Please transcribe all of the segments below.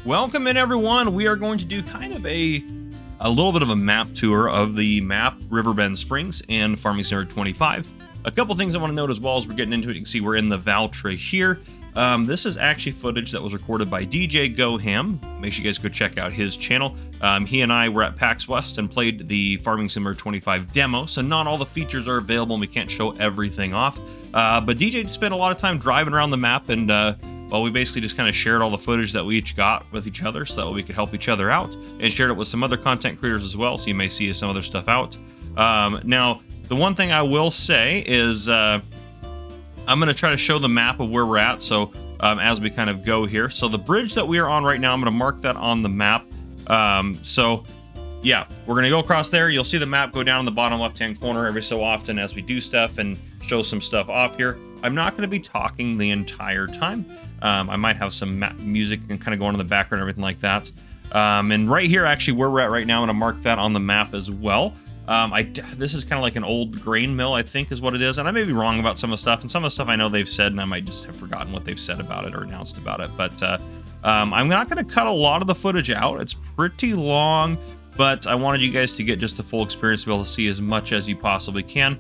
Welcome in, everyone. We are going to do kind of a little bit of a map tour of the map Riverbend Springs and Farming Simulator 25. A couple things I want to note as well as we're getting into it. You can see we're in the Valtra here. This is actually footage that was recorded by DJ GoHam. Make sure you guys go check out his channel. He and I were at PAX West and played the Farming Simulator 25 demo, so not all the features are available and we can't show everything off. But DJ spent a lot of time driving around the map, and well, we basically just kind of shared all the footage that we each got with each other so that we could help each other out, and shared it with some other content creators as well, so you may see some other stuff out. Now, the one thing I will say is I'm going to try to show the map of where we're at, so as we kind of go here. So the bridge that we are on right now, I'm going to mark that on the map. So yeah, we're going to go across there. You'll see the map go down in the bottom left-hand corner every so often as we do stuff and show some stuff off here. I'm not going to be talking the entire time. I might have some music and kind of going in the background and everything like that. And right here, actually, where we're at right now, I'm going to mark that on the map as well. This is kind of like an old grain mill, I think is what it is. And I may be wrong about some of the stuff. And some of the stuff I know they've said, and I might just have forgotten what they've said about it or announced about it. But I'm not going to cut a lot of the footage out. It's pretty long, but I wanted you guys to get just the full experience to be able to see as much as you possibly can.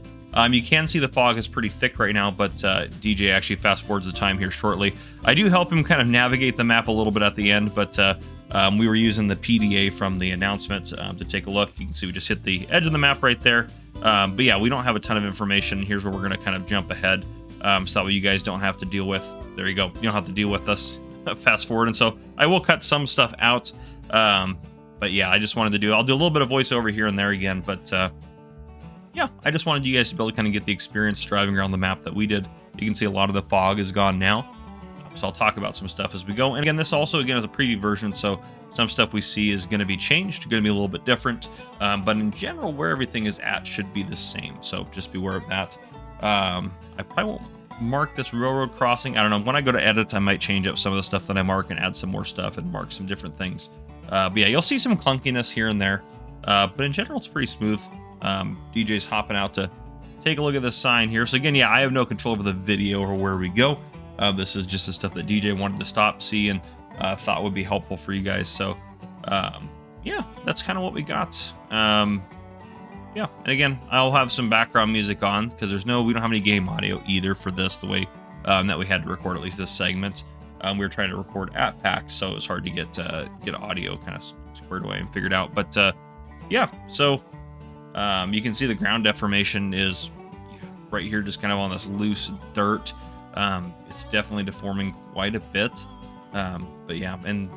You can see the fog is pretty thick right now, but DJ actually fast forwards the time here shortly. I do help him kind of navigate the map a little bit at the end, but we were using the PDA from the announcement to take a look. You can see we just hit the edge of the map right there. But yeah, we don't have a ton of information. Here's where we're going to kind of jump ahead so that way you guys don't have to deal with, there you go, you don't have to deal with us fast forward. And so I will cut some stuff out. But yeah, I just wanted to I'll do a little bit of voiceover here and there again, but yeah, I just wanted you guys to be able to kind of get the experience driving around the map that we did. You can see a lot of the fog is gone now. So I'll talk about some stuff as we go. And again, this also, again, is a preview version, so some stuff we see is going to be changed, going to be a little bit different. But in general, where everything is at should be the same. So just be aware of that. I probably won't mark this railroad crossing. I don't know. When I go to edit, I might change up some of the stuff that I mark and add some more stuff and mark some different things. But yeah, you'll see some clunkiness here and there. But in general, it's pretty smooth. DJ's hopping out to take a look at this sign here. So again, yeah, I have no control over the video or where we go. This is just the stuff that DJ wanted to stop, see, and thought would be helpful for you guys. So yeah, that's kind of what we got. Yeah, and again, I'll have some background music on because we don't have any game audio either for this, the way that we had to record at least this segment. We were trying to record at PAX, so it was hard to get audio kind of squared away and figured out. But yeah, so you can see the ground deformation is right here, just kind of on this loose dirt. It's definitely deforming quite a bit. But yeah, and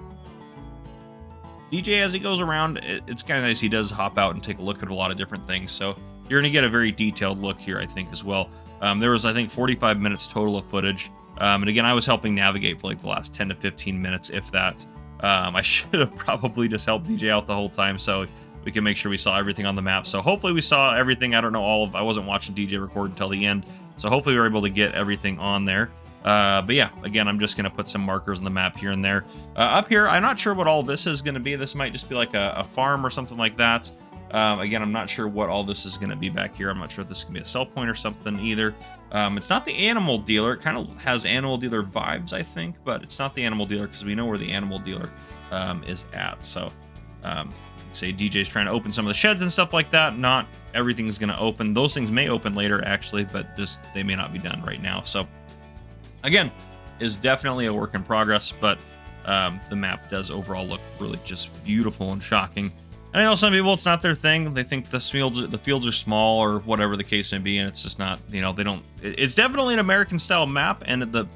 DJ, as he goes around, it's kind of nice. He does hop out and take a look at a lot of different things. So you're going to get a very detailed look here, I think, as well. There was, I think, 45 minutes total of footage. And again, I was helping navigate for like the last 10 to 15 minutes, if that. I should have probably just helped DJ out the whole time, so we can make sure we saw everything on the map. So hopefully we saw everything. I don't know I wasn't watching DJ record until the end. So hopefully we were able to get everything on there. But yeah, again, I'm just going to put some markers on the map here and there. Up here, I'm not sure what all this is going to be. This might just be like a farm or something like that. Again, I'm not sure what all this is going to be back here. I'm not sure if this is going to be a sell point or something either. It's not the animal dealer. It kind of has animal dealer vibes, I think, but it's not the animal dealer because we know where the animal dealer is at. So say DJ's trying to open some of the sheds and stuff like that. Not everything's going to open. Those things may open later, actually, but just they may not be done right now. So again, is definitely a work in progress, but the map does overall look really just beautiful and shocking. And I know some people, it's not their thing. They think the fields are small or whatever the case may be, and it's just not, they don't. It's definitely an American style map, and the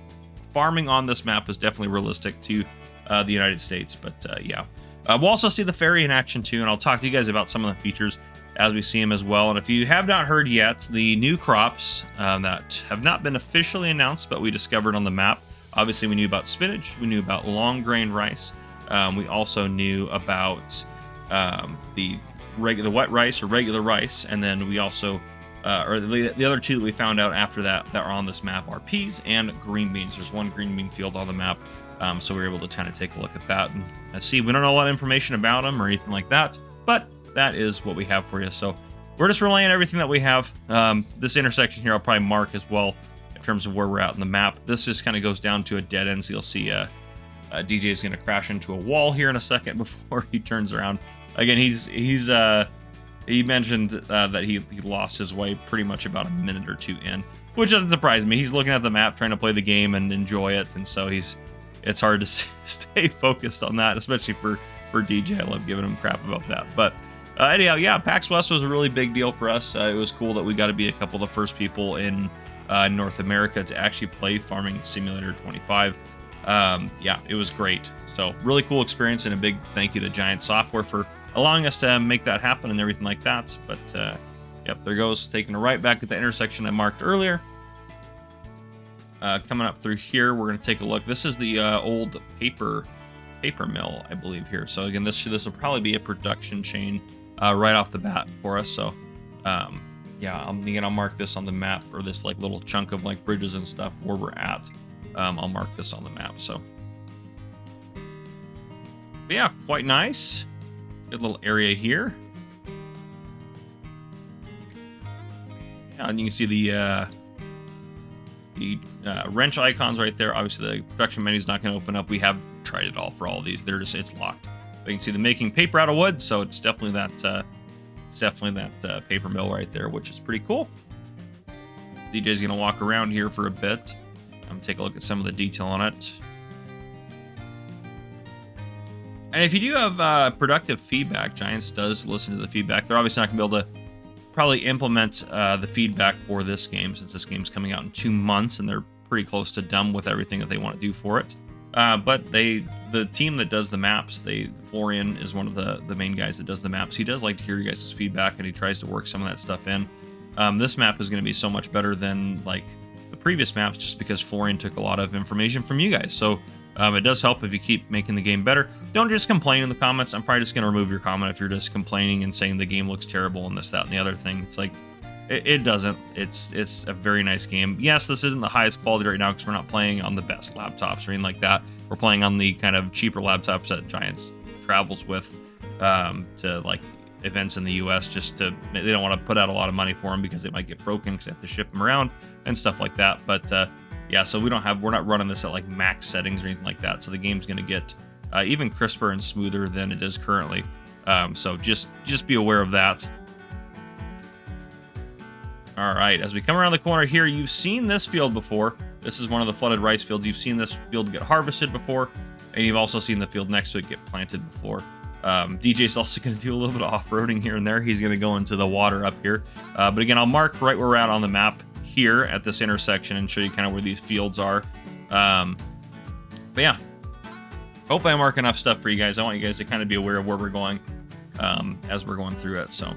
farming on this map is definitely realistic to the United States. But yeah. We'll also see the ferry in action too, and I'll talk to you guys about some of the features as we see them as well. And if you have not heard yet, the new crops that have not been officially announced, but we discovered on the map. Obviously, we knew about spinach, we knew about long grain rice, we also knew about the wet rice or regular rice, and then we also, or the other two that we found out after that are on this map are peas and green beans. There's one green bean field on the map. So we were able to kind of take a look at that and see. We don't know a lot of information about them or anything like that, but that is what we have for you. So we're just relaying everything that we have. This intersection here I'll probably mark as well in terms of where we're at in the map. This just kind of goes down to a dead end, so you'll see DJ's going to crash into a wall here in a second before he turns around. Again, he mentioned that he lost his way pretty much about a minute or two in, which doesn't surprise me. He's looking at the map, trying to play the game and enjoy it, and so it's hard to stay focused on that, especially for DJ. I love giving him crap about that. But anyhow, yeah, PAX West was a really big deal for us. It was cool that we got to be a couple of the first people in North America to actually play Farming Simulator 25. Yeah, it was great. So really cool experience, and a big thank you to Giant Software for allowing us to make that happen and everything like that. But yep, there goes, taking a right back at the intersection I marked earlier. Coming up through here, we're going to take a look. This is the old paper mill, I believe, here. So again, this will probably be a production chain right off the bat for us. So yeah, I'll mark this on the map, or this like little chunk of like bridges and stuff where we're at. I'll mark this on the map. So but yeah, quite nice. Good little area here. Yeah, and you can see the wrench icons right there. Obviously, the production menu is not going to open up. We have tried it all for all of these. It's locked. But you can see the making paper out of wood, so it's definitely that paper mill right there, which is pretty cool. DJ's going to walk around here for a bit. Take a look at some of the detail on it. And if you do have productive feedback, Giants does listen to the feedback. They're obviously not going to be able to probably implement the feedback for this game, since this game's coming out in 2 months and they're pretty close to done with everything that they want to do for it. But the team that does the maps, Florian is one of the main guys that does the maps. He does like to hear you guys' feedback, and he tries to work some of that stuff in. This map is going to be so much better than like the previous maps, just because Florian took a lot of information from you guys. So it does help if you keep making the game better. Don't just complain in the comments. I'm probably just going to remove your comment if you're just complaining and saying the game looks terrible and this, that, and the other thing. It's like, it doesn't. It's a very nice game. Yes, this isn't the highest quality right now because we're not playing on the best laptops or anything like that. We're playing on the kind of cheaper laptops that Giants travels with to like events in the US. They don't want to put out a lot of money for them because they might get broken because they have to ship them around and stuff like that. But yeah, so we're not running this at like max settings or anything like that. So the game's going to get even crisper and smoother than it is currently. So just be aware of that. All right, as we come around the corner here, you've seen this field before. This is one of the flooded rice fields. You've seen this field get harvested before, and you've also seen the field next to it get planted before. DJ's also going to do a little bit of off-roading here and there. He's going to go into the water up here. But again, I'll mark right where we're at on the map here at this intersection and show you kind of where these fields are. But yeah, hope I mark enough stuff for you guys. I want you guys to kind of be aware of where we're going as we're going through it. So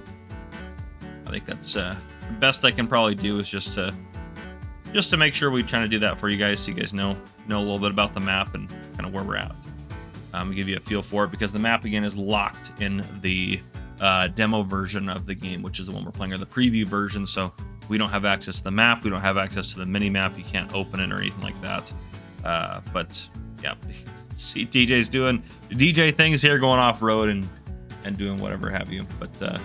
I think that's the best I can probably do, is just to make sure we try to do that for you guys, so you guys know a little bit about the map and kind of where we're at. Give you a feel for it, because the map again is locked in the demo version of the game, which is the one we're playing, or the preview version. So we don't have access to the map. We don't have access to the mini map. You can't open it or anything like that. But yeah, see DJ's doing DJ things here, going off road and doing whatever have you. But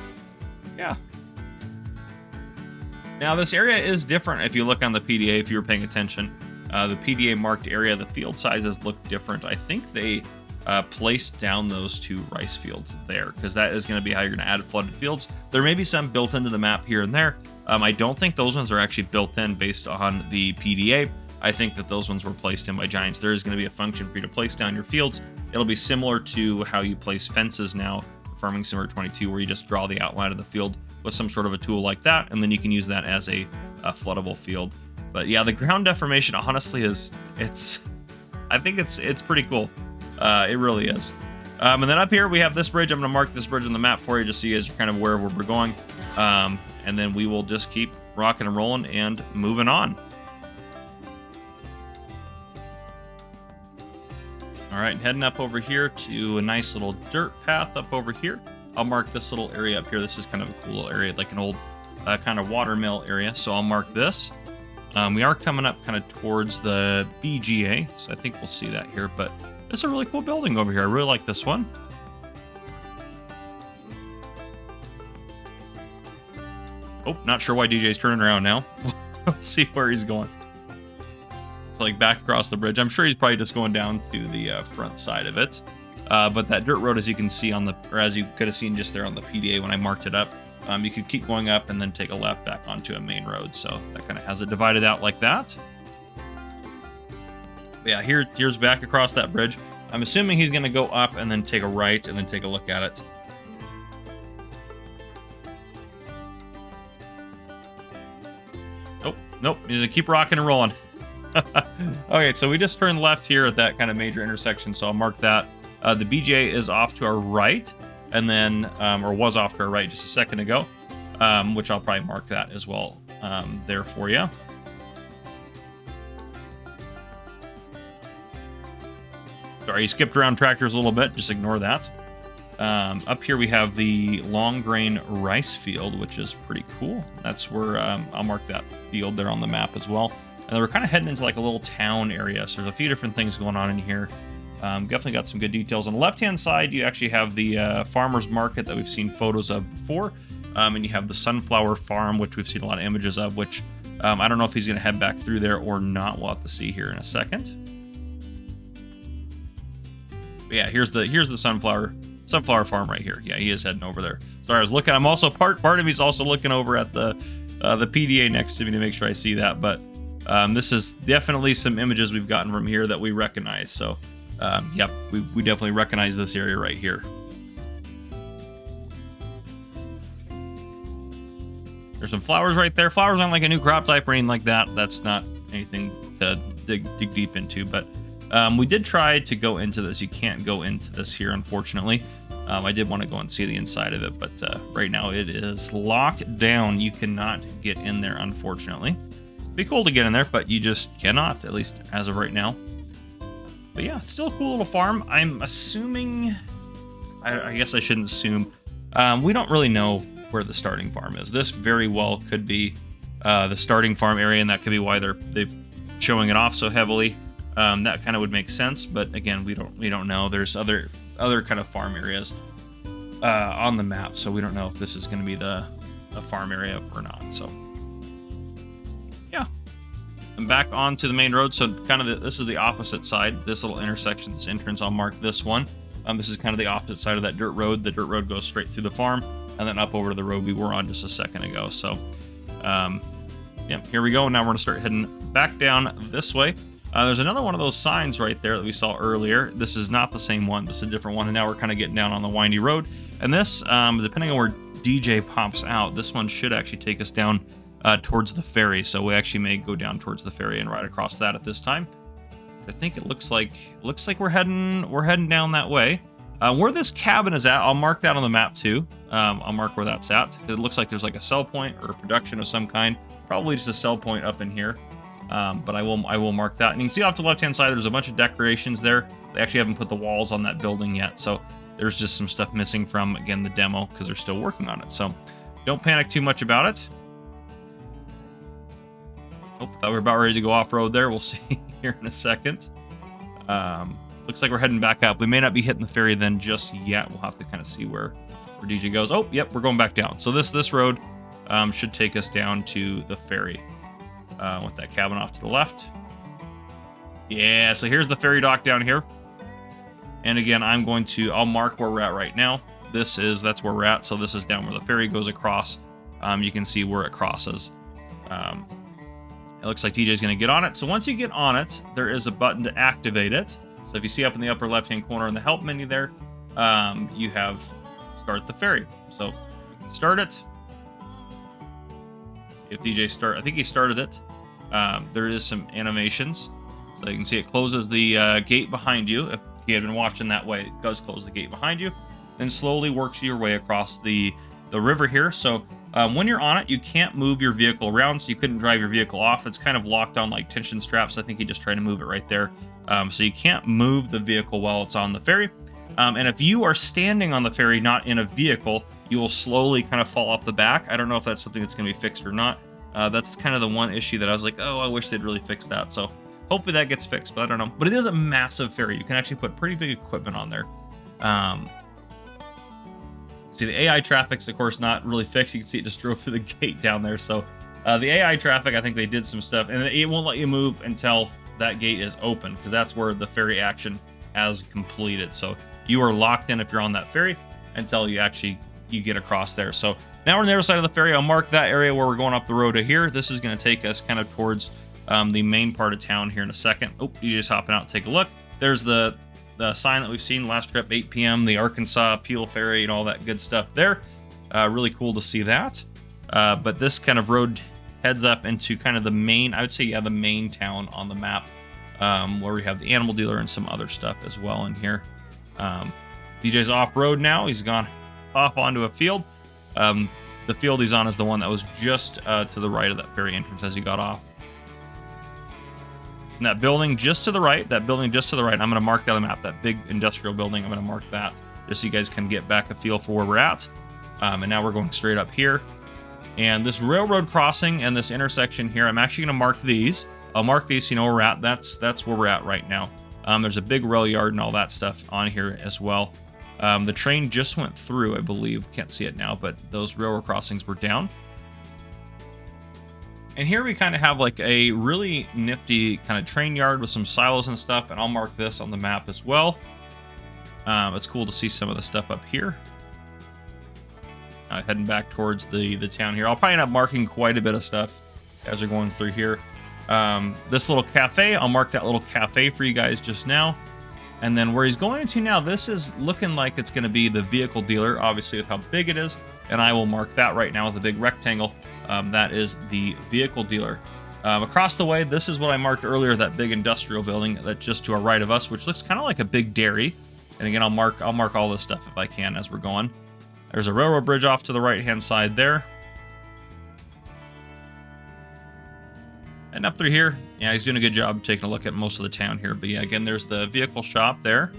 yeah. Now this area is different if you look on the PDA, if you were paying attention. The PDA marked area, the field sizes look different. I think they placed down those 2 rice fields there, because that is going to be how you're going to add flooded fields. There may be some built into the map here and there. I don't think those ones are actually built in based on the PDA. I think that those ones were placed in by Giants. There is going to be a function for you to place down your fields. It'll be similar to how you place fences now, Farming Simulator 22, where you just draw the outline of the field with some sort of a tool like that, and then you can use that as a floodable field. But yeah, the ground deformation honestly I think it's pretty cool. It really is. And then up here we have this bridge. I'm going to mark this bridge on the map for you, just so you guys are kind of aware of where we're going. And then we will just keep rocking and rolling and moving on. All right, heading up over here to a nice little dirt path up over here. I'll mark this little area up here. This is kind of a cool little area, like an old kind of watermill area. So I'll mark this. We are coming up kind of towards the BGA, so I think we'll see that here. But it's a really cool building over here. I really like this one. Oh, not sure why DJ's turning around now. Let's see where he's going. So like back across the bridge. I'm sure he's probably just going down to the front side of it. But that dirt road, as you can see on the, or as you could have seen just there on the PDA when I marked it up, you could keep going up and then take a left back onto a main road. So that kind of has it divided out like that. But yeah, here's back across that bridge. I'm assuming he's going to go up and then take a right and then take a look at it. Nope, he's going to keep rocking and rolling. Okay, so we just turned left here at that kind of major intersection, so I'll mark that. The BJ is off to our right, and then, or was off to our right just a second ago, which I'll probably mark that as well there for you. Sorry, you skipped around tractors a little bit, just ignore that. Up here we have the long grain rice field, which is pretty cool. That's where I'll mark that field there on the map as well. And then we're kind of heading into like a little town area, so there's a few different things going on in here. Definitely got some good details. On the left-hand side, you actually have the farmer's market that we've seen photos of before. And you have the sunflower farm, which we've seen a lot of images of, which I don't know if he's going to head back through there or not. We'll have to see here in a second. But yeah, here's the sunflower farm right here. Yeah, he is heading over there. Sorry, I was looking. I'm also part of me's also looking over at the PDA next to me to make sure I see that. But this is definitely some images we've gotten from here that we recognize. So, yep, we definitely recognize this area right here. There's some flowers right there. Flowers aren't like a new crop type or anything like that. That's not anything to dig deep into. But we did try to go into this. You can't go into this here, unfortunately. I did want to go and see the inside of it, but right now it is locked down. You cannot get in there, unfortunately. It'd be cool to get in there, but you just cannot, at least as of right now. But yeah, still a cool little farm. I'm assuming, I guess I shouldn't assume, we don't really know where the starting farm is. This very well could be the starting farm area, and that could be why they're showing it off so heavily. That kind of would make sense, but again, we don't know. There's other kind of farm areas on the map, so we don't know if this is going to be the farm area or not. So yeah, I'm back onto the main road. So kind of this is the opposite side. This little intersection, this entrance, I'll mark this one. This is kind of the opposite side of that dirt road. The dirt road goes straight through the farm and then up over to the road we were on just a second ago. So yeah, here we go. Now we're going to start heading back down this way. There's another one of those signs right there that we saw earlier. This is not the same one. This is a different one. And now we're kind of getting down on the windy road. And this, depending on where DJ pops out, this one should actually take us down towards the ferry. So we actually may go down towards the ferry and ride across that at this time. I think it looks like we're heading down that way. Where this cabin is at, I'll mark that on the map too. I'll mark where that's at. It looks like there's like a sell point or a production of some kind. Probably just a sell point up in here. But I will mark that. And you can see off to the left-hand side, there's a bunch of decorations there. They actually haven't put the walls on that building yet. So there's just some stuff missing from, again, the demo because they're still working on it. So don't panic too much about it. Oh, thought we were about ready to go off-road there. We'll see here in a second. Looks like we're heading back up. We may not be hitting the ferry then just yet. We'll have to kind of see where DJ goes. Oh, yep, we're going back down. So this road should take us down to the ferry. With that cabin off to the left. Yeah, so here's the ferry dock down here. And again, I'll mark where we're at right now. That's where we're at. So this is down where the ferry goes across. You can see where it crosses. It looks like TJ's going to get on it. So once you get on it, there is a button to activate it. So if you see up in the upper left-hand corner in the help menu there, you have start the ferry. So you can start it. If DJ I think he started it. There is some animations. So you can see it closes the gate behind you. If you had been watching that way, it does close the gate behind you. Then slowly works your way across the river here. So when you're on it, you can't move your vehicle around, so you couldn't drive your vehicle off. It's kind of locked on like tension straps. I think he just tried to move it right there. So you can't move the vehicle while it's on the ferry. And if you are standing on the ferry, not in a vehicle, you will slowly kind of fall off the back. I don't know if that's something that's going to be fixed or not. That's kind of the one issue that I was like, oh, I wish they'd really fix that. So hopefully that gets fixed, but I don't know. But it is a massive ferry. You can actually put pretty big equipment on there. See, the AI traffic's, of course, not really fixed. You can see it just drove through the gate down there. So the AI traffic, I think they did some stuff. And it won't let you move until that gate is open, because that's where the ferry action has completed. So you are locked in if you're on that ferry until you get across there. So now we're on the other side of the ferry. I'll mark that area where we're going up the road to here. This is going to take us kind of towards the main part of town here in a second. Oh, you just hopping out and take a look. There's the sign that we've seen last trip, 8 p.m., the Arkansas Peel Ferry and all that good stuff there. Really cool to see that. But this kind of road heads up into kind of the main, I would say, yeah, the main town on the map, where we have the animal dealer and some other stuff as well in here. DJ's off-road now. He's gone off onto a field. The field he's on is the one that was just to the right of that ferry entrance as he got off. And that building just to the right, I'm going to mark that on the map, that big industrial building, I'm going to mark that just so you guys can get back a feel for where we're at. And now we're going straight up here. And this railroad crossing and this intersection here, I'm actually going to mark these. I'll mark these so you know where we're at. That's where we're at right now. There's a big rail yard and all that stuff on here as well. The train just went through, I believe. Can't see it now, but those railroad crossings were down. And here we kind of have like a really nifty kind of train yard with some silos and stuff, and I'll mark this on the map as well. It's cool to see some of the stuff up here. Heading back towards the town here. I'll probably end up marking quite a bit of stuff as we're going through here. This little cafe, I'll mark that little cafe for you guys just now. And then where he's going into now, this is looking like it's going to be the vehicle dealer, obviously with how big it is. And I will mark that right now with a big rectangle. That is the vehicle dealer. Across the way, this is what I marked earlier, that big industrial building that's just to our right of us, which looks kind of like a big dairy. And again, I'll mark all this stuff if I can as we're going. There's a railroad bridge off to the right-hand side there. And up through here, yeah, he's doing a good job taking a look at most of the town here. But yeah, again, there's the vehicle shop there.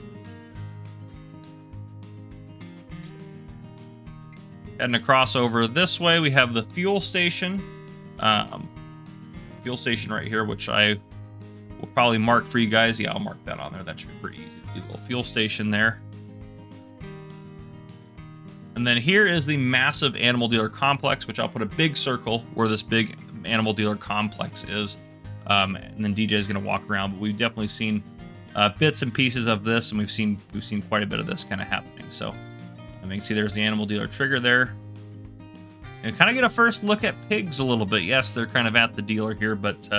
Heading across over this way, we have the fuel station. Fuel station right here, which I will probably mark for you guys. Yeah, I'll mark that on there. That should be pretty easy to do. A little fuel station there. And then here is the massive animal dealer complex, which I'll put a big circle where this big animal dealer complex is. And then DJ is going to walk around, but we've definitely seen bits and pieces of this, and we've seen quite a bit of this kind of happening. So you can see there's the animal dealer trigger there. And kind of get a first look at pigs a little bit. Yes, they're kind of at the dealer here, but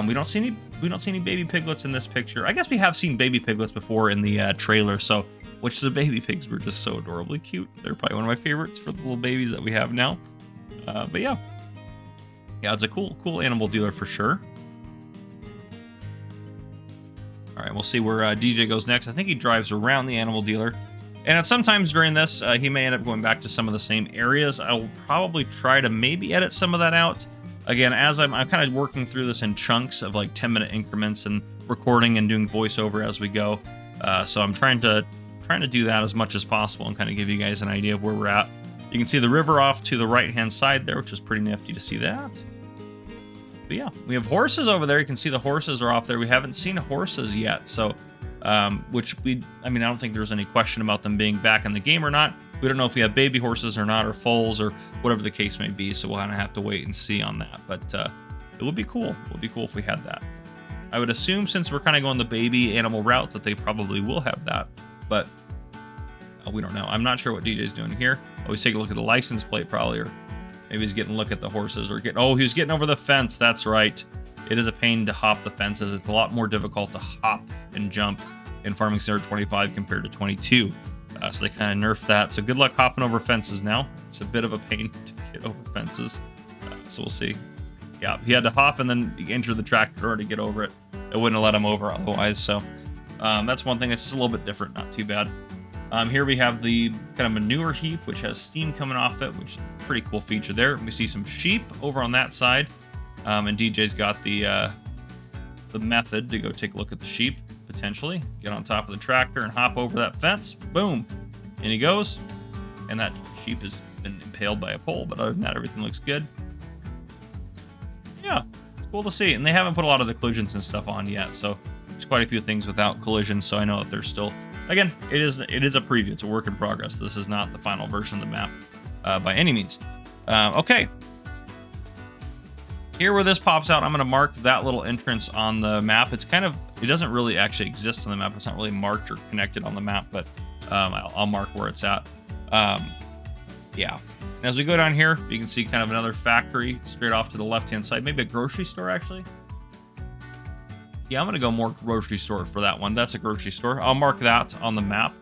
we don't see any baby piglets in this picture. I guess we have seen baby piglets before in the trailer. So, which the baby pigs were just so adorably cute. They're probably one of my favorites for the little babies that we have now. But yeah, it's a cool animal dealer for sure. All right, we'll see where DJ goes next. I think he drives around the animal dealer. And at sometimes during this, he may end up going back to some of the same areas. I'll probably try to maybe edit some of that out. Again, as I'm kind of working through this in chunks of like 10-minute increments and recording and doing voiceover as we go. So I'm trying to do that as much as possible and kind of give you guys an idea of where we're at. You can see the river off to the right-hand side there, which is pretty nifty to see that. But yeah, we have horses over there. You can see the horses are off there. We haven't seen horses yet, so I don't think there's any question about them being back in the game or not. We don't know if we have baby horses or not, or foals, or whatever the case may be, so we'll kind of have to wait and see on that. But it would be cool. It would be cool if we had that. I would assume, since we're kind of going the baby animal route, that they probably will have that, but we don't know. I'm not sure what DJ's doing here. Always take a look at the license plate, probably, or maybe he's getting a look at the horses, or he was getting over the fence. That's right. It is a pain to hop the fences. It's a lot more difficult to hop and jump in Farming Simulator 25 compared to 22. So they kind of nerfed that. So good luck hopping over fences now. It's a bit of a pain to get over fences. So we'll see. Yeah, he had to hop and then enter the tractor to get over it. It wouldn't have let him over otherwise. So that's one thing that's just a little bit different. Not too bad. Here we have the kind of manure heap, which has steam coming off it, which is a pretty cool feature there. We see some sheep over on that side. And DJ's got the method to go take a look at the sheep, potentially. Get on top of the tractor and hop over that fence. Boom. And he goes. And that sheep has been impaled by a pole, but other than that, everything looks good. Yeah, it's cool to see. And they haven't put a lot of the collisions and stuff on yet, so there's quite a few things without collisions, so I know that there's still... Again, it is a preview. It's a work in progress. This is not the final version of the map by any means. Okay. Here where this pops out, I'm going to mark that little entrance on the map. It's kind of, it doesn't really actually exist on the map. It's not really marked or connected on the map, but I'll mark where it's at. Yeah. And as we go down here, you can see kind of another factory straight off to the left-hand side. Maybe a grocery store, actually. Yeah, I'm going to go more grocery store for that one. That's a grocery store. I'll mark that on the map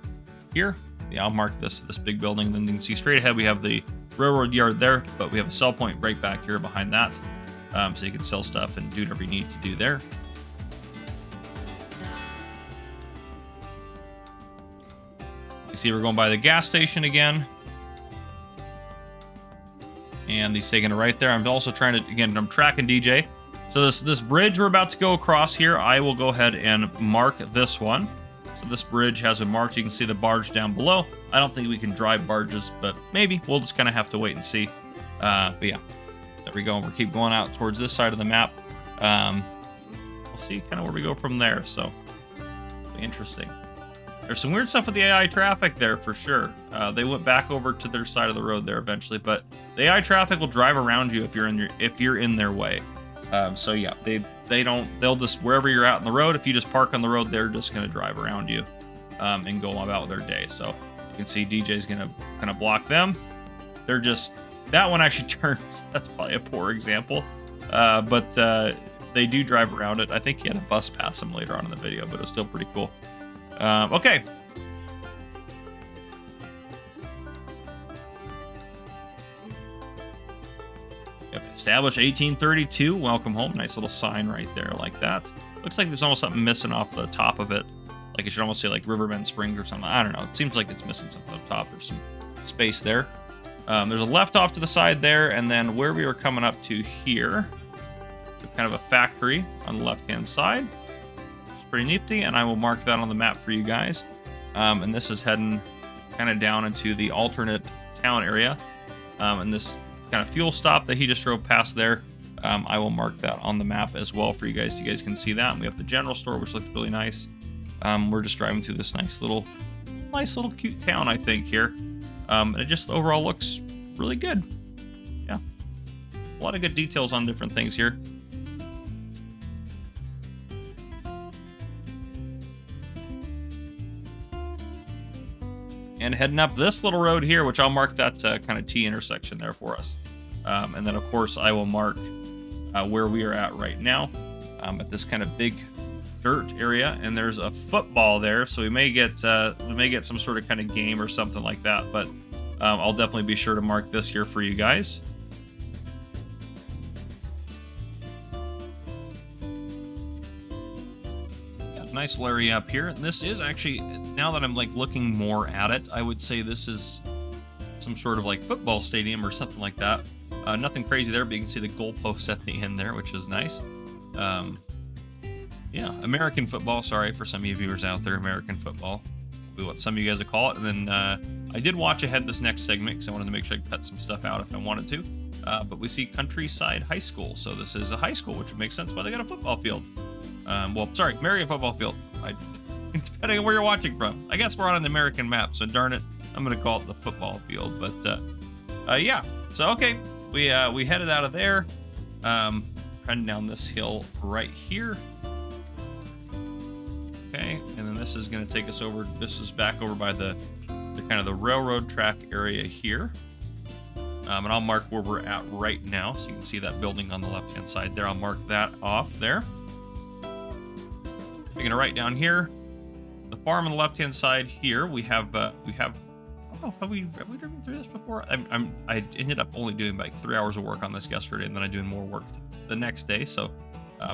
here. Yeah, I'll mark this big building. Then you can see straight ahead we have the railroad yard there, but we have a sell point right back here behind that. So you can sell stuff and do whatever you need to do there. You see we're going by the gas station again. And he's taking it right there. I'm also trying to, again, I'm tracking DJ. So this bridge we're about to go across here, I will go ahead and mark this one. So this bridge has been marked. You can see the barge down below. I don't think we can drive barges, but maybe. We'll just kind of have to wait and see. But yeah. There we go. We'll keep going out towards this side of the map. We'll see kind of where we go from there. So, it'll be interesting. There's some weird stuff with the AI traffic there for sure. They went back over to their side of the road there eventually, but the AI traffic will drive around you if you're in their way. So yeah, they'll just wherever you're out in the road. If you just park on the road, they're just gonna drive around you and go about their day. So you can see DJ's gonna kind of block them. They're just. That one actually turns. That's probably a poor example. But they do drive around it. I think he had a bus pass him later on in the video, but it was still pretty cool. Okay. Yep. Established 1832. Welcome home. Nice little sign right there like that. Looks like there's almost something missing off the top of it. Like it should almost say like Riverbend Springs or something. I don't know. It seems like it's missing something up top. There's some space there. There's a left off to the side there, and then where we were coming up to here, kind of a factory on the left-hand side. It's pretty nifty, and I will mark that on the map for you guys. And this is heading kind of down into the alternate town area. And this kind of fuel stop that he just drove past there, I will mark that on the map as well for you guys so you guys can see that. And we have the general store, which looks really nice. We're just driving through this nice little cute town, I think, here. And it just overall looks really good. Yeah. A lot of good details on different things here. And heading up this little road here, which I'll mark that kind of T intersection there for us. And then, of course, I will mark where we are at right now at this kind of big dirt area, and there's a football there, so we may get some sort of kind of game or something like that, but I'll definitely be sure to mark this here for you guys. Yeah, nice area up here. This is actually, now that I'm like looking more at it, I would say this is some sort of like football stadium or something like that. Nothing crazy there, but you can see the goalpost at the end there, which is nice. Yeah, American football. Sorry for some of you viewers out there, American football. Will be what some of you guys would call it. And then I did watch ahead this next segment because I wanted to make sure I could cut some stuff out if I wanted to. But we see Countryside High School. So this is a high school, which would make sense why they got a football field. Well, sorry, Marion football field. Depending on where you're watching from. I guess we're on an American map, so darn it, I'm going to call it the football field. But yeah, so okay, we headed out of there, heading down this hill right here. Okay, and then this is going to take us over. This is back over by the kind of the railroad track area here. And I'll mark where we're at right now, so you can see that building on the left-hand side there. I'll mark that off there. Taking it right down here, the farm on the left-hand side here. We have. I don't know, have we driven through this before? I ended up only doing like 3 hours of work on this yesterday, and then I doing more work the next day. So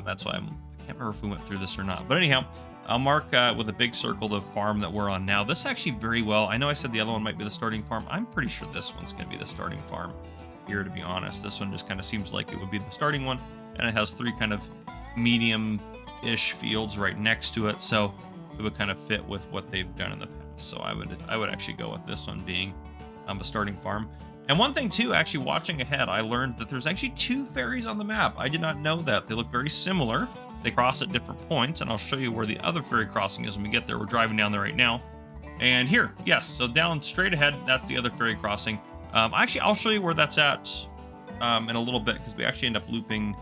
that's why I can't remember if we went through this or not. But anyhow, I'll mark with a big circle the farm that we're on now. This actually very well, I know I said the other one might be the starting farm. I'm pretty sure this one's going to be the starting farm here, to be honest. This one just kind of seems like it would be the starting one, and it has 3 kind of medium-ish fields right next to it, so it would kind of fit with what they've done in the past. So I would actually go with this one being a starting farm. And one thing too, actually watching ahead, I learned that there's actually 2 ferries on the map. I did not know that. They look very similar. They cross at different points, and I'll show you where the other ferry crossing is when we get there. We're driving down there right now. And here, yes, so down straight ahead, that's the other ferry crossing. Actually, I'll show you where that's at in a little bit, because we actually end up looping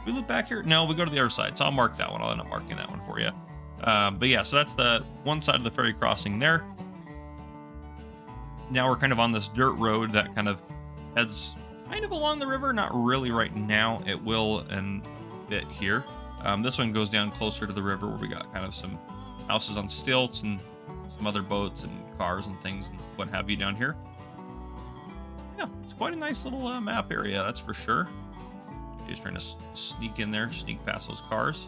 we loop back here? No, we go to the other side. So I'll mark that one. I'll end up marking that one for you. But yeah, so that's the one side of the ferry crossing there. Now we're kind of on this dirt road that kind of heads kind of along the river. Not really right now. It will in a bit here. This one goes down closer to the river where we got kind of some houses on stilts and some other boats and cars and things and what have you down here. Yeah, it's quite a nice little map area, that's for sure. Just trying to sneak in there, sneak past those cars.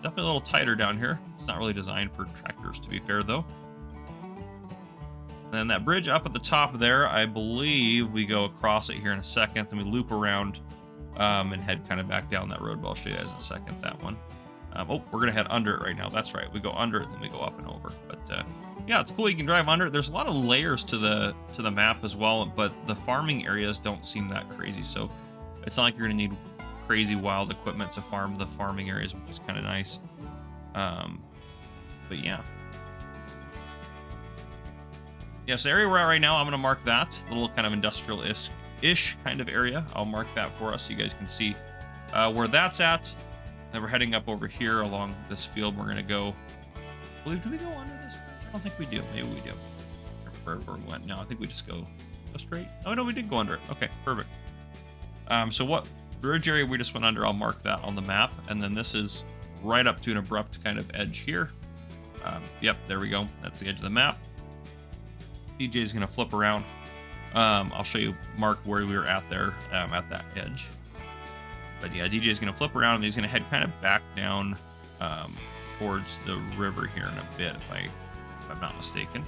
Definitely a little tighter down here. It's not really designed for tractors, to be fair, though. And then that bridge up at the top there, I believe we go across it here in a second. Then we loop around and head kind of back down that road. But I'll show you guys in a second that one. Oh, we're going to head under it right now. That's right. We go under it, then we go up and over. But yeah, it's cool. You can drive under it. There's a lot of layers to the map as well, but the farming areas don't seem that crazy. So it's not like you're going to need crazy wild equipment to farm the farming areas, which is kind of nice. But yeah. Yeah, so the area we're at right now, I'm going to mark that. A little kind of industrial-ish kind of area. I'll mark that for us so you guys can see where that's at. Then we're heading up over here along this field. We're going to go... Do we go under this? I don't think we do. Maybe we do. Where we went. No, I think we just go straight. Oh, no, we did go under it. Okay, perfect. So what bridge area we just went under, I'll mark that on the map. And then this is right up to an abrupt kind of edge here. Yep, there we go. That's the edge of the map. DJ is going to flip around. I'll show you, mark where we were at there at that edge. But yeah, DJ is going to flip around and he's going to head kind of back down towards the river here in a bit, if I'm not mistaken.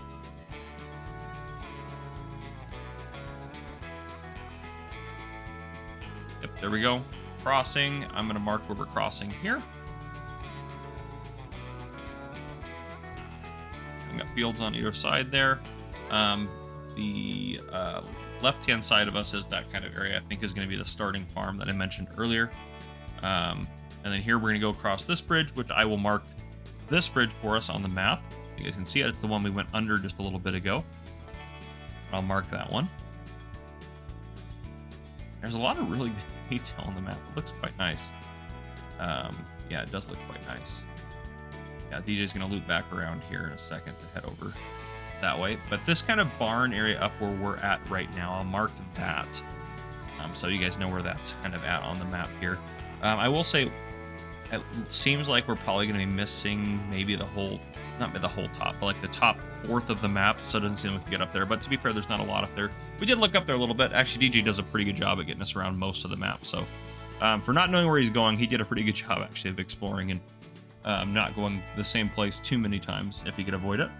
Yep, there we go. Crossing. I'm going to mark where we're crossing here. We got fields on either side there. The left-hand side of us is that kind of area I think is going to be the starting farm that I mentioned earlier. And then here we're going to go across this bridge, which I will mark this bridge for us on the map. You guys can see it. It's the one we went under just a little bit ago. I'll mark that one. There's a lot of really good detail on the map. It looks quite nice. Yeah, it does look quite nice. Yeah, DJ's going to loop back around here in a second to head over that way. But this kind of barn area up where we're at right now, I'll mark that. So you guys know where that's kind of at on the map here. I will say, it seems like we're probably going to be missing maybe the whole, not the whole top, but like the top fourth of the map. So it doesn't seem like we can get up there. But to be fair, there's not a lot up there. We did look up there a little bit. Actually, DJ does a pretty good job at getting us around most of the map. So for not knowing where he's going, he did a pretty good job actually of exploring and not going the same place too many times if he could avoid it.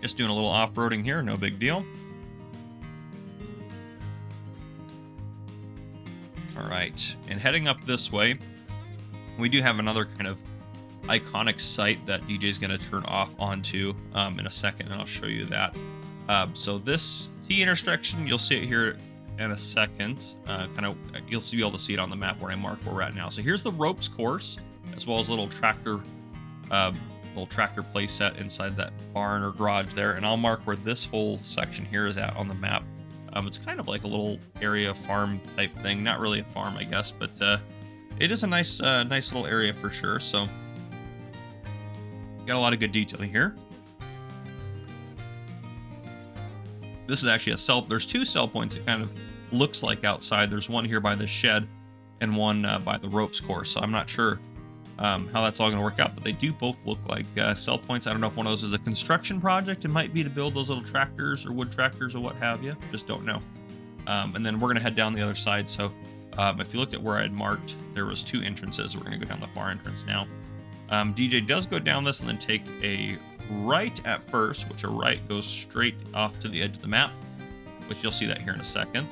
Just doing a little off-roading here, no big deal. All right, and heading up this way, we do have another kind of iconic site that DJ is going to turn off onto in a second, and I'll show you that. So this T intersection, you'll see it here in a second. You'll be able to see it on the map where I mark where we're at now. So here's the ropes course, as well as a little tractor play set inside that barn or garage there, and I'll mark where this whole section here is at on the map. It's kind of like a little area farm type thing, not really a farm I guess, but it is a nice little area for sure. So got a lot of good detail here. This is actually a cell, there's two cell points it kind of looks like outside. There's one here by the shed and one by the ropes course, so I'm not sure how that's all going to work out, but they do both look like cell points. I don't know if one of those is a construction project. It might be to build those little tractors or wood tractors or what have you. Just don't know. And then we're going to head down the other side. So if you looked at where I had marked, there was two entrances. We're going to go down the far entrance now. DJ does go down this and then take a right at first, which a right goes straight off to the edge of the map, which you'll see that here in a second.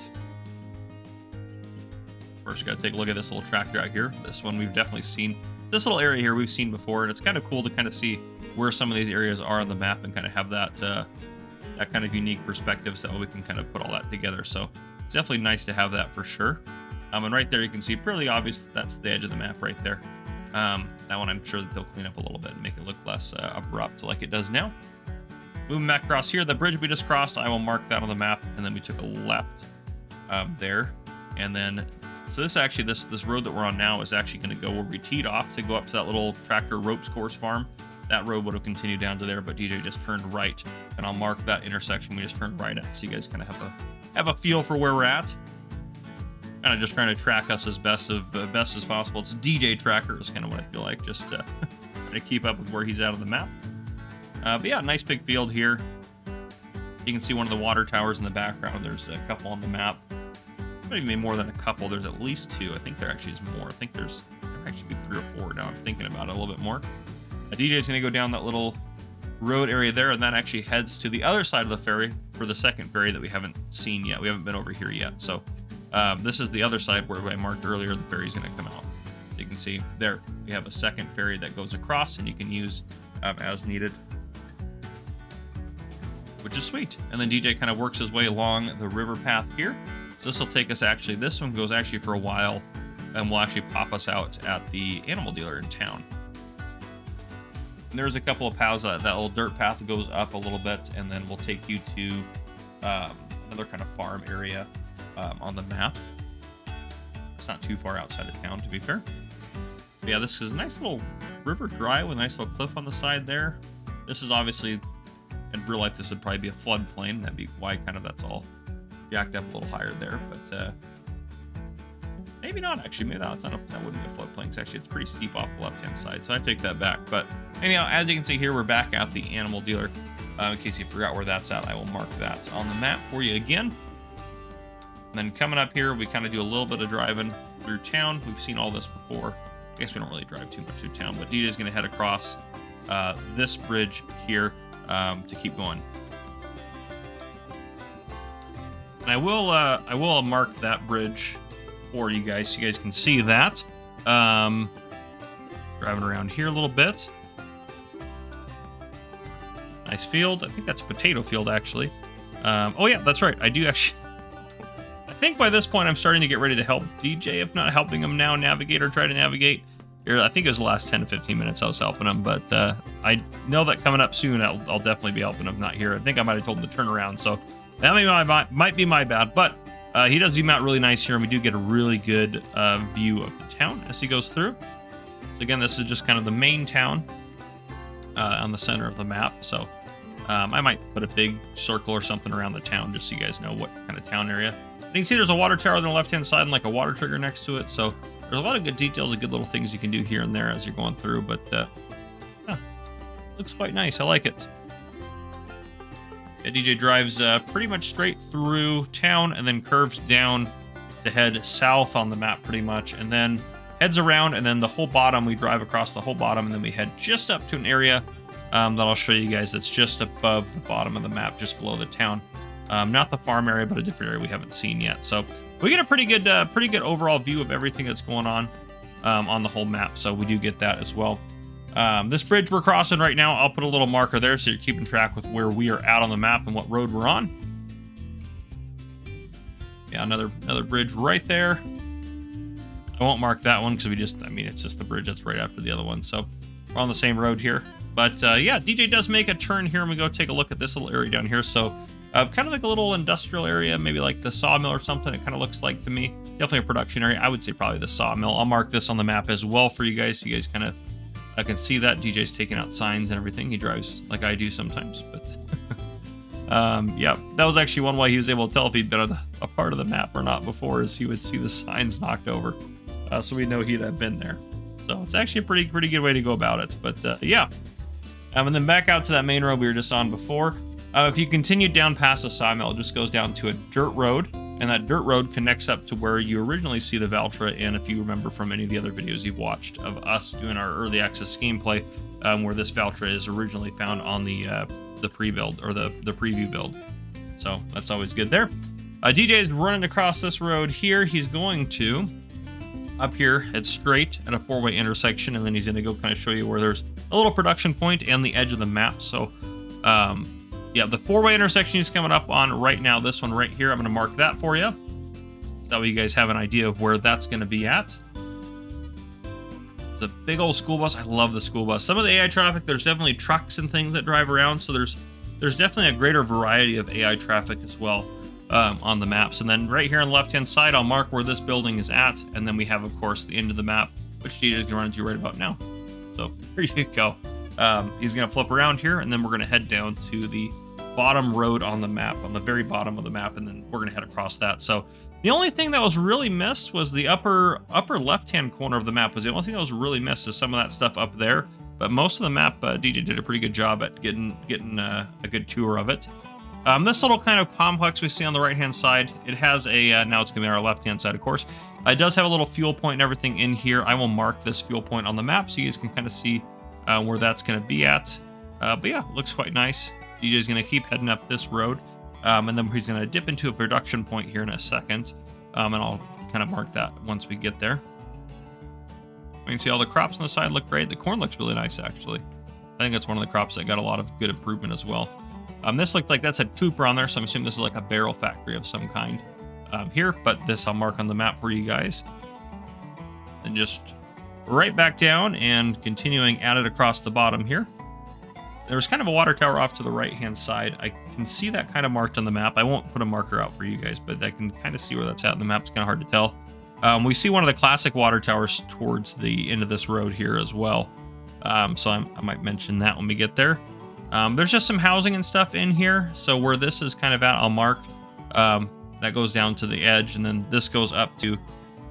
First, got to take a look at this little tractor out here. This one we've definitely seen. This little area here we've seen before, and it's kind of cool to kind of see where some of these areas are on the map and kind of have that that kind of unique perspective so that we can kind of put all that together. So it's definitely nice to have that for sure. And right there you can see pretty obvious that's the edge of the map right there. That one I'm sure that they'll clean up a little bit and make it look less abrupt like it does now. Moving back across here, the bridge we just crossed, I will mark that on the map, and then we took a left there. And then, so this actually, this road that we're on now is actually going to go where we teed off to go up to that little tractor ropes course farm. That road would have continued down to there, but DJ just turned right, and I'll mark that intersection we just turned right at, so you guys kind of have a feel for where we're at. Kind of just trying to track us as best as possible. It's DJ tracker is kind of what I feel like, just trying to keep up with where he's at on the map. But yeah, nice big field here. You can see one of the water towers in the background. There's a couple on the map. Might even be more than a couple. There's at least 2. I think there actually is more. I think there actually be 3 or 4 now. I'm thinking about it a little bit more. DJ's going to go down that little road area there, and that actually heads to the other side of the ferry for the second ferry that we haven't seen yet. We haven't been over here yet. So this is the other side where I marked earlier the ferry's going to come out. So you can see there we have a second ferry that goes across, and you can use as needed, which is sweet. And then DJ kind of works his way along the river path here. So this will take us actually, this one goes actually for a while, and will actually pop us out at the animal dealer in town. And there's a couple of paths, that little dirt path goes up a little bit, and then we'll take you to another kind of farm area on the map. It's not too far outside of town, to be fair. But yeah, this is a nice little river drive with a nice little cliff on the side there. This is obviously, in real life, this would probably be a floodplain. That'd be why kind of that's all jacked up a little higher there, but maybe not actually. Maybe that wouldn't be a floodplain, because actually it's pretty steep off the left-hand side, so I take that back. But anyhow, as you can see here, we're back at the animal dealer. In case you forgot where that's at, I will mark that on the map for you again. And then coming up here, we kind of do a little bit of driving through town. We've seen all this before. I guess we don't really drive too much through town, but DJ's going to head across this bridge here to keep going. And I will mark that bridge for you guys so you guys can see that. Driving around here a little bit. Nice field. I think that's a potato field, actually. Oh yeah, that's right. I do actually. I think by this point I'm starting to get ready to help DJ, if not helping him now navigate or try to navigate. Here, I think it was the last 10 to 15 minutes I was helping him, but I know that coming up soon I'll definitely be helping him. Not here. I think I might have told him to turn around, so that might be my bad. But he does zoom out really nice here, and we do get a really good view of the town as he goes through. So again, this is just kind of the main town on the center of the map. So I might put a big circle or something around the town just so you guys know what kind of town area. And you can see there's a water tower on the left-hand side and like a water trigger next to it. So there's a lot of good details and good little things you can do here and there as you're going through. But looks quite nice. I like it. Yeah, DJ drives pretty much straight through town and then curves down to head south on the map pretty much, and then heads around, and then the whole bottom, we drive across the whole bottom, and then we head just up to an area that I'll show you guys that's just above the bottom of the map, just below the town. Not the farm area, but a different area we haven't seen yet. So we get a pretty good overall view of everything that's going on the whole map. So we do get that as well. This bridge we're crossing right now, I'll put a little marker there so you're keeping track with where we are at on the map and what road we're on. Yeah, another bridge right there. I won't mark that one because it's just the bridge that's right after the other one. So we're on the same road here. But yeah, DJ does make a turn here, and we go take a look at this little area down here. So kind of like a little industrial area, maybe like the sawmill or something. It kind of looks like to me. Definitely a production area. I would say probably the sawmill. I'll mark this on the map as well for you guys, so you guys kind of can see that. DJ's taking out signs and everything. He drives like I do sometimes, but yeah, that was actually one way he was able to tell if he'd been on a part of the map or not before, is he would see the signs knocked over, so we know he'd have been there. So it's actually a pretty good way to go about it. But yeah, and then back out to that main road we were just on before. If you continue down past the sawmill, it just goes down to a dirt road, and that dirt road connects up to where you originally see the Valtra. And if you remember from any of the other videos you've watched of us doing our early access gameplay, where this Valtra is originally found on the pre-build or the preview build. So that's always good there. DJ is running across this road here. He's going to up here head straight at a four-way intersection, and then he's going to go kind of show you where there's a little production point and the edge of the map. So yeah, the four-way intersection he's coming up on right now, this one right here, I'm going to mark that for you, so that way you guys have an idea of where that's going to be at. The big old school bus. I love the school bus. Some of the AI traffic, there's definitely trucks and things that drive around, so there's definitely a greater variety of AI traffic as well. on the maps. And then right here on the left-hand side, I'll mark where this building is at. And then we have, of course, the end of the map, which DJ is going to run into right about now. So here you go. He's going to flip around here, and then we're going to head down to the bottom road on the map, on the very bottom of the map, and then we're going to head across that. So the only thing that was really missed was the upper left-hand corner of the map. Was the only thing that was really missed is some of that stuff up there. But most of the map, DJ did a pretty good job at getting a good tour of it. This little kind of complex we see on the right-hand side, it has a, now it's going to be on our left-hand side, of course. It does have a little fuel point and everything in here. I will mark this fuel point on the map so you guys can kind of see where that's going to be at. But yeah, it looks quite nice. DJ is going to keep heading up this road, and then he's going to dip into a production point here in a second, and I'll kind of mark that once we get there. You can see all the crops on the side look great. The corn looks really nice, actually. I think that's one of the crops that got a lot of good improvement as well. This looked like that said Cooper on there, so I'm assuming this is like a barrel factory of some kind here, but this I'll mark on the map for you guys. And just right back down and continuing at it across the bottom here. There's kind of a water tower off to the right-hand side. I can see that kind of marked on the map. I won't put a marker out for you guys, but I can kind of see where that's at in the map. It's kind of hard to tell. We see one of the classic water towers towards the end of this road here as well. So I might mention that when we get there. There's just some housing and stuff in here. So where this is kind of at, I'll mark. That goes down to the edge, and then this goes up to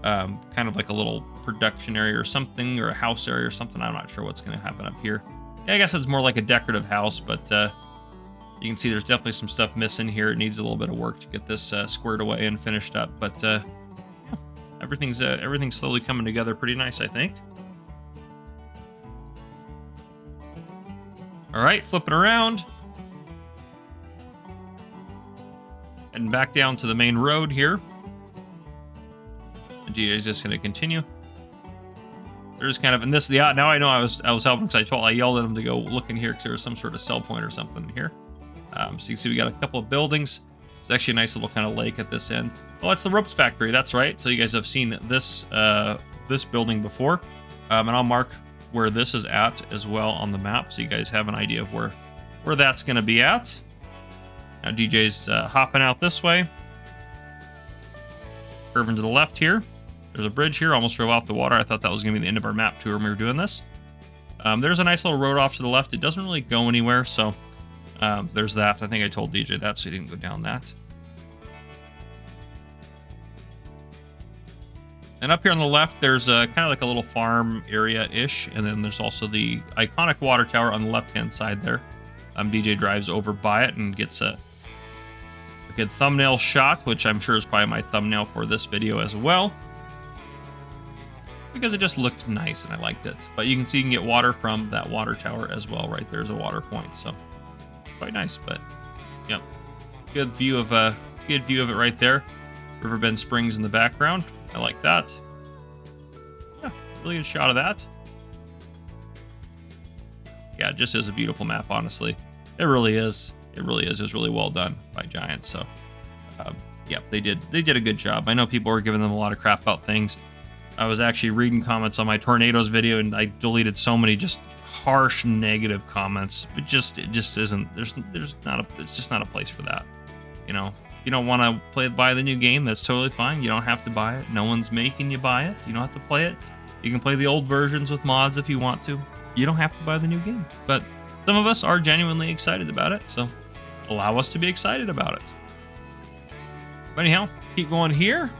kind of like a little production area or something, or a house area or something. I'm not sure what's going to happen up here. Yeah, I guess it's more like a decorative house, but you can see there's definitely some stuff missing here. It needs a little bit of work to get this squared away and finished up, but everything's slowly coming together pretty nice, I think. All right, flipping around. And back down to the main road here. And DJ is just going to continue. There's kind of, and this, yeah, now I know I was helping because I yelled at him to go look in here because there was some sort of cell point or something in here. So you can see we got a couple of buildings. It's actually a nice little kind of lake at this end. Oh, it's the ropes factory. That's right. So you guys have seen this this building before, and I'll mark where this is at as well on the map, so you guys have an idea of where that's going to be at. Now DJ's hopping out this way, curving to the left here. There's a bridge here. Almost drove off the water. I thought that was going to be the end of our map tour when we were doing this. There's a nice little road off to the left. It doesn't really go anywhere, so there's that. I think I told DJ that, so he didn't go down that. And up here on the left, there's kind of like a little farm area-ish, and then there's also the iconic water tower on the left-hand side there. DJ drives over by it and gets a good thumbnail shot, which I'm sure is probably my thumbnail for this video as well, because it just looked nice and I liked it. But you can see you can get water from that water tower as well. Right there's a water point, so quite nice. But yeah, good view of it right there. Riverbend Springs in the background. I like that. Yeah, really good shot of that. Yeah, it just is a beautiful map, honestly. It really is. It really is. It was really well done by Giant. So, yeah, they did a good job. I know people were giving them a lot of crap about things. I was actually reading comments on my Tornadoes video, and I deleted so many just harsh negative comments. It just isn't. It's just not a place for that. You know, if you don't want to buy the new game, that's totally fine. You don't have to buy it. No one's making you buy it. You don't have to play it. You can play the old versions with mods if you want to. You don't have to buy the new game. But some of us are genuinely excited about it, so allow us to be excited about it. But anyhow, keep going here.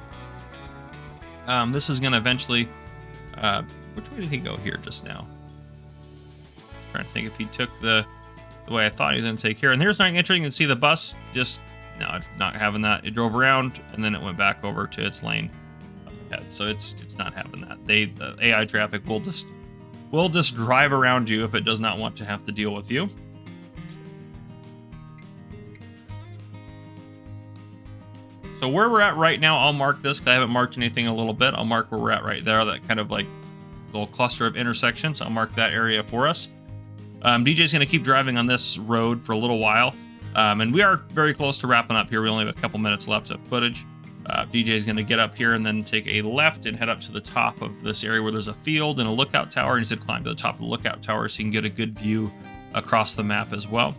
This is going to eventually... which way did he go here just now? I'm trying to think if he took the way I thought he was going to take here. And here's something interesting. You can see the bus just... No, it's not having that. It drove around, and then it went back over to its lane up ahead. So it's not having that. The AI traffic will just drive around you if it does not want to have to deal with you. So where we're at right now, I'll mark this because I haven't marked anything in a little bit. I'll mark where we're at right there, that kind of like little cluster of intersections. I'll mark that area for us. DJ's going to keep driving on this road for a little while. And we are very close to wrapping up here. We only have a couple minutes left of footage. DJ's going to get up here and then take a left and head up to the top of this area where there's a field and a lookout tower. And he's going to climb to the top of the lookout tower so you can get a good view across the map as well.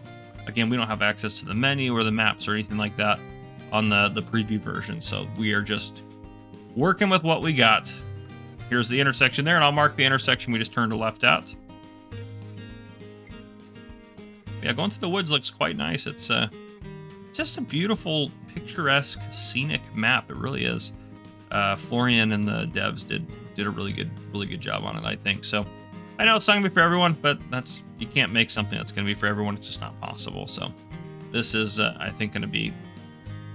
Again, we don't have access to the menu or the maps or anything like that. on the preview version. So we are just working with what we got. Here's the intersection there, and I'll mark the intersection we just turned left at. Yeah, going through the woods looks quite nice. It's just a beautiful, picturesque, scenic map. It really is. Florian and the devs did a really good job on it, I think. So I know it's not gonna be for everyone, but you can't make something that's gonna be for everyone. It's just not possible. So this is, I think, gonna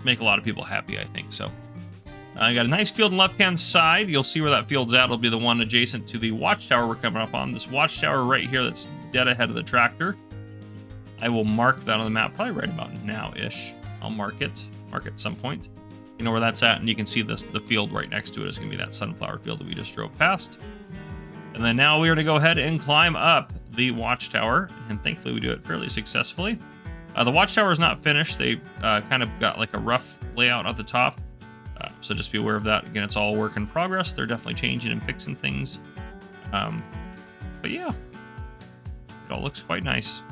make a lot of people happy, I think. So I got a nice field on the left-hand side. You'll see where that field's at. It'll be the one adjacent to the watchtower we're coming up on. This watchtower right here that's dead ahead of the tractor. I will mark that on the map probably right about now-ish. I'll mark it at some point. You know where that's at, and you can see the field right next to it is going to be that sunflower field that we just drove past. And then now we are to go ahead and climb up the watchtower, and thankfully we do it fairly successfully. The watchtower is not finished. They kind of got like a rough layout at the top. So just be aware of that. Again, it's all work in progress. They're definitely changing and fixing things. But yeah, it all looks quite nice.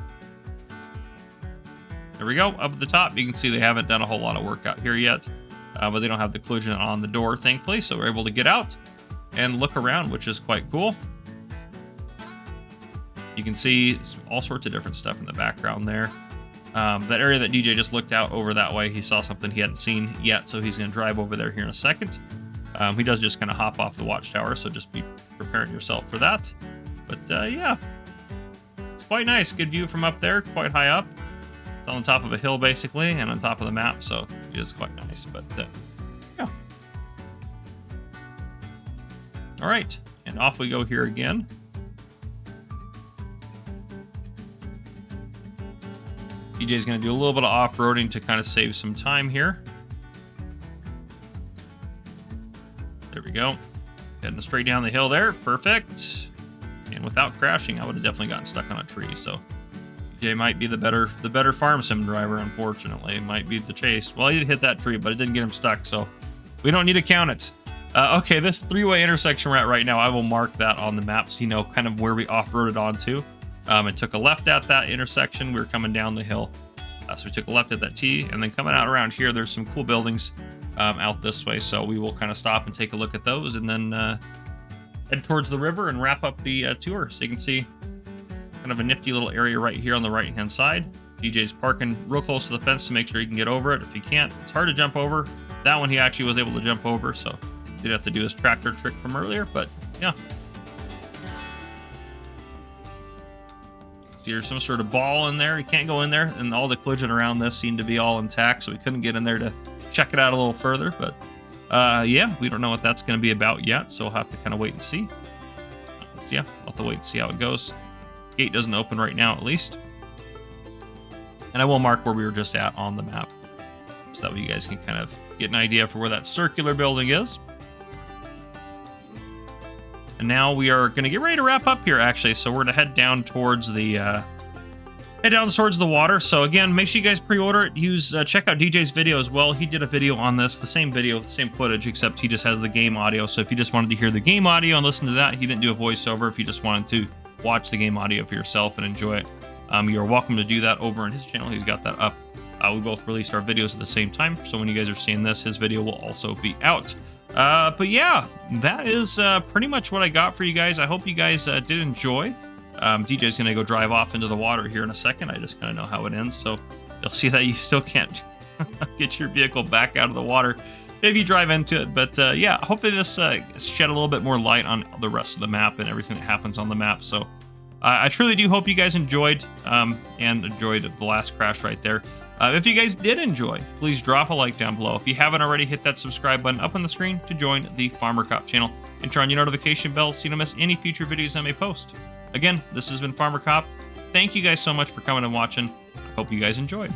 There we go. Up at the top, you can see they haven't done a whole lot of work out here yet. But they don't have the collision on the door, thankfully. So we're able to get out and look around, which is quite cool. You can see all sorts of different stuff in the background there. That area that DJ just looked out over that way, he saw something he hadn't seen yet, so he's going to drive over there here in a second. He does just kind of hop off the watchtower, so just be preparing yourself for that. But yeah, it's quite nice. Good view from up there, quite high up. It's on the top of a hill, basically, and on top of the map, so it is quite nice. But yeah. All right, and off we go here again. DJ's going to do a little bit of off-roading to kind of save some time here. There we go. Heading straight down the hill there. Perfect. And without crashing, I would have definitely gotten stuck on a tree. So DJ might be the better farm sim driver, unfortunately. It might be the chase. Well, he did hit that tree, but it didn't get him stuck, so we don't need to count it. Okay, this three-way intersection we're at right now, I will mark that on the map so you know kind of where we off-roaded onto. It took a left at that intersection. We were coming down the hill. So we took a left at that T, and then coming out around here, there's some cool buildings out this way. So we will kind of stop and take a look at those, and then head towards the river and wrap up the tour. So you can see kind of a nifty little area right here on the right-hand side. DJ's parking real close to the fence to make sure he can get over it. If he can't, it's hard to jump over. That one he actually was able to jump over, so he did have to do his tractor trick from earlier, but yeah. See, there's some sort of ball in there. You can't go in there, and all the collision around this seemed to be all intact, so we couldn't get in there to check it out a little further. But yeah, we don't know what that's going to be about yet, so we'll have to kind of wait and see. So yeah, we'll have to wait and see how it goes. Gate doesn't open right now, at least. And I will mark where we were just at on the map, so that way you guys can kind of get an idea for where that circular building is. And now we are going to get ready to wrap up here, actually. So we're going to head down towards the water. So again, make sure you guys pre-order it. Check out DJ's video as well. He did a video on this, the same video, same footage, except he just has the game audio. So if you just wanted to hear the game audio and listen to that, he didn't do a voiceover. If you just wanted to watch the game audio for yourself and enjoy it, you're welcome to do that over on his channel. He's got that up. We both released our videos at the same time. So when you guys are seeing this, his video will also be out. But yeah, that is pretty much what I got for you guys. I hope you guys did enjoy. DJ's going to go drive off into the water here in a second. I just kind of know how it ends. So you'll see that you still can't get your vehicle back out of the water if you drive into it. But yeah, hopefully this shed a little bit more light on the rest of the map and everything that happens on the map. So I truly do hope you guys enjoyed and enjoyed the last crash right there. If you guys did enjoy, please drop a like down below. If you haven't already, hit that subscribe button up on the screen to join the Farmer Cop channel and turn on your notification bell so you don't miss any future videos I may post. Again, this has been Farmer Cop. Thank you guys so much for coming and watching. I hope you guys enjoyed.